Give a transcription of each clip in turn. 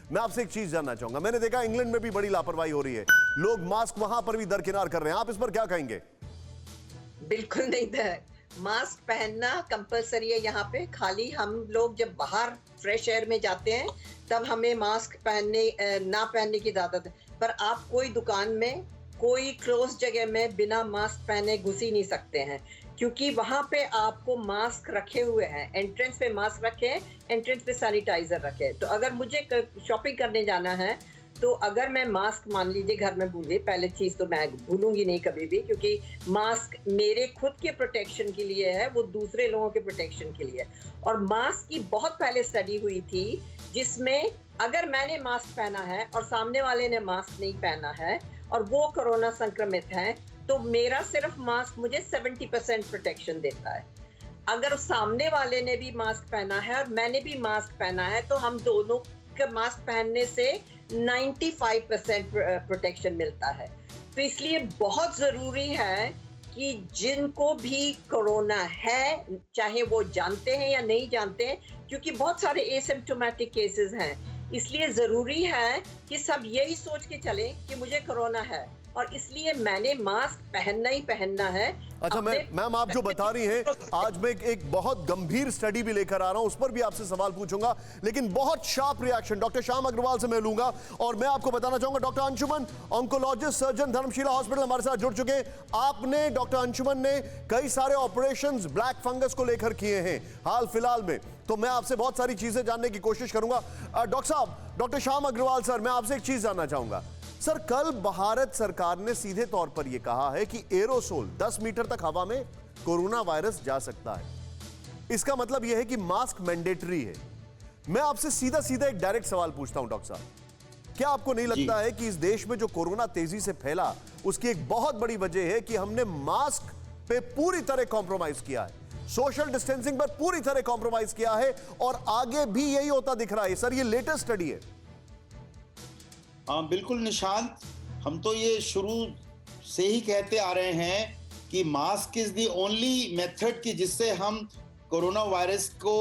मैं आपसे एक चीज जानना चाहूंगा, मैंने देखा इंग्लैंड में भी बड़ी लापरवाही हो रही है, लोग मास्क वहां पर भी दरकिनार कर रहे हैं, आप इस पर क्या कहेंगे? बिल्कुल नहीं था। मास्क पहनना कंपलसरी है यहाँ पे। खाली हम लोग जब बाहर फ्रेश एयर में जाते हैं तब हमें मास्क ना पहनने की इजाजत है, पर आप कोई दुकान में, कोई क्लोज जगह में बिना मास्क पहने घुस ही नहीं सकते हैं, क्योंकि वहां पे आपको मास्क रखे हुए हैं। एंट्रेंस पे मास्क रखे हैं, एंट्रेंस पे सैनिटाइजर रखे हैं। तो अगर मुझे शॉपिंग करने जाना है तो अगर मैं मास्क मान लीजिए घर में भूल गई, पहले चीज तो मैं भूलूंगी नहीं कभी भी, क्योंकि मास्क मेरे खुद के प्रोटेक्शन के लिए है, वो दूसरे लोगों के प्रोटेक्शन के लिए। और मास्क की बहुत पहले स्टडी हुई थी जिसमें अगर मैंने मास्क पहना है और सामने वाले ने मास्क नहीं पहना है और वो कोरोना संक्रमित है, तो मेरा सिर्फ मास्क मुझे 70% प्रोटेक्शन देता है। अगर सामने वाले ने भी मास्क पहना है और मैंने भी मास्क पहना है तो हम दोनों के मास्क पहनने से 95% प्रोटेक्शन मिलता है। तो इसलिए बहुत जरूरी है कि जिनको भी कोरोना है, चाहे वो जानते हैं या नहीं जानते हैं, क्योंकि बहुत सारे एसिम्प्टोमेटिक केसेस हैं, इसलिए जरूरी है कि सब यही सोच के चलें कि मुझे कोरोना है और इसलिए मैंने मास्क पहनना ही पहनना है। अच्छा मैम, आप जो बता रही हैं, आज मैं एक बहुत गंभीर स्टडी भी लेकर आ रहा हूं, उस पर भी आपसे सवाल पूछूंगा, लेकिन बहुत sharp reaction doctor Shyam Agarwal से मैं लूंगा। और मैं आपको बताना चाहूंगा, doctor Anshuman, oncologist surgeon, Dharamshila hospital हमारे साथ जुड़ चुके हैं। आपने, डॉक्टर अंशुमन ने कई सारे ऑपरेशंस ब्लैक फंगस को लेकर किए हैं हाल फिलहाल में, तो मैं आपसे बहुत सारी चीजें जानने की कोशिश करूंगा। डॉक्टर साहब, डॉक्टर श्याम अग्रवाल सर, मैं आपसे एक चीज जानना चाहूंगा सर। कल भारत सरकार ने सीधे तौर पर यह कहा है कि एरोसोल 10 मीटर तक हवा में कोरोना वायरस जा सकता है। इसका मतलब यह है कि मास्क मैंडेटरी है। मैं आपसे सीधा सीधा एक डायरेक्ट सवाल पूछता हूं डॉक्टर साहब, क्या आपको नहीं लगता है कि इस देश में जो कोरोना तेजी से फैला उसकी एक बहुत बड़ी वजह है कि हमने मास्क पे पूरी तरह कॉम्प्रोमाइज किया है, सोशल डिस्टेंसिंग पर पूरी तरह कॉम्प्रोमाइज किया है और आगे भी यही होता दिख रहा है? सर, ये लेटेस्ट स्टडी है। हाँ बिल्कुल निशांत, हम तो ये शुरू से ही कहते आ रहे हैं कि mask is the only method कि जिससे हम कोरोना वायरस को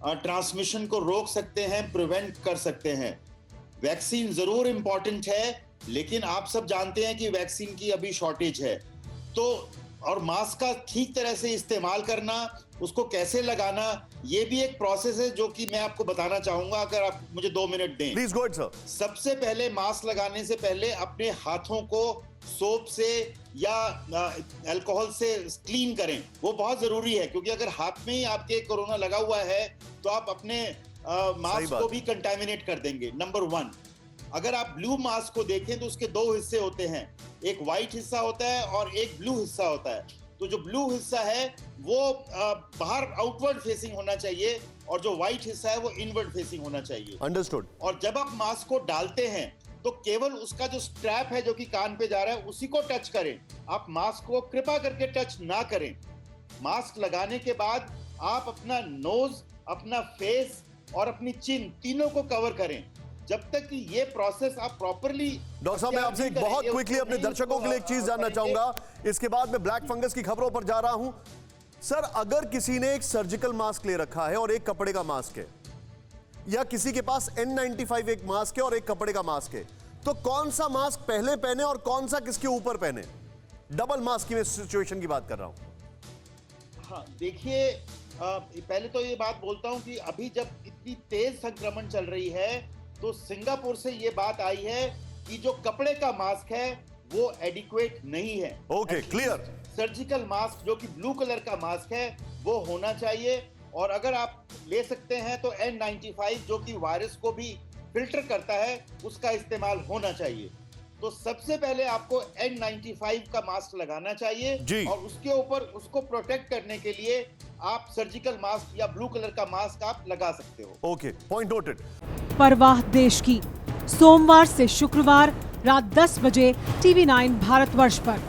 ट्रांसमिशन को रोक सकते हैं, प्रिवेंट कर सकते हैं। वैक्सीन जरूर इंपॉर्टेंट है, लेकिन आप सब जानते हैं कि वैक्सीन की अभी शॉर्टेज है। तो और मास्क का ठीक तरह से इस्तेमाल करना, उसको कैसे लगाना, ये भी एक प्रोसेस है जो कि मैं आपको बताना चाहूंगा, अगर आप मुझे 2 मिनट दें। Please go ahead sir. सबसे पहले मास्क लगाने से पहले अपने हाथों को सोप से या अल्कोहल से क्लीन करें, वो बहुत जरूरी है, क्योंकि अगर हाथ में ही आपके कोरोना लगा हुआ है तो आप अपने मास्क को भी कंटामिनेट कर देंगे। नंबर 1, अगर आप ब्लू मास्क को देखें तो उसके 2 हिस्से होते हैं, एक व्हाइट हिस्सा होता है और एक ब्लू हिस्सा होता है। तो जो ब्लू हिस्सा है वो बाहर आउटवर्ड फेसिंग होना चाहिए और जो व्हाइट हिस्सा है वो इनवर्ड फेसिंग होना चाहिए। अंडरस्टूड। और जब आप मास्क को डालते हैं तो केवल उसका जो स्ट्रैप है जो कि कान पे जा रहा है उसी को टच करें, आप मास्क को कृपा करके टच ना करें। मास्क लगाने के बाद आप अपना नोज, अपना फेस और अपनी चिन तीनों को कवर करें। जब तक कि ये प्रोसेस आप प्रॉपरली। डॉक्टर साहब, मैं आपसे एक बहुत क्विकली अपने दर्शकों के लिए एक चीज जानना चाहूंगा, इसके बाद मैं ब्लैक फंगस की खबरों पर जा रहा हूं। सर, अगर किसी ने एक सर्जिकल मास्क ले रखा है और एक कपड़े का मास्क है, या किसी के पास N95 एक मास्क है और एक कपड़े का मास्क है, तो कौन सा मास्क पहले पहने और कौन सा किसके ऊपर पहने? डबल मास्क की मैं सिचुएशन की बात कर रहा हूं। हाँ देखिए, पहले तो ये बात बोलता हूं कि अभी जब इतनी तेज संक्रमण चल रही है तो सिंगापुर से ये बात आई है कि जो कपड़े का मास्क है वो एडिक्वेट नहीं है। Okay, clear. सर्जिकल मास्क जो कि ब्लू कलर का मास्क है वो होना चाहिए, और अगर आप ले सकते हैं तो N95 जो कि वायरस को भी फिल्टर करता है उसका इस्तेमाल होना चाहिए। तो सबसे पहले आपको N95 का मास्क लगाना चाहिए और उसके ऊपर उसको प्रोटेक्ट करने के लिए आप सर्जिकल मास्क या ब्लू कलर का मास्क आप लगा सकते हो। Okay, point noted. परवाह देश की, सोमवार से शुक्रवार रात 10 बजे TV9 भारतवर्ष पर।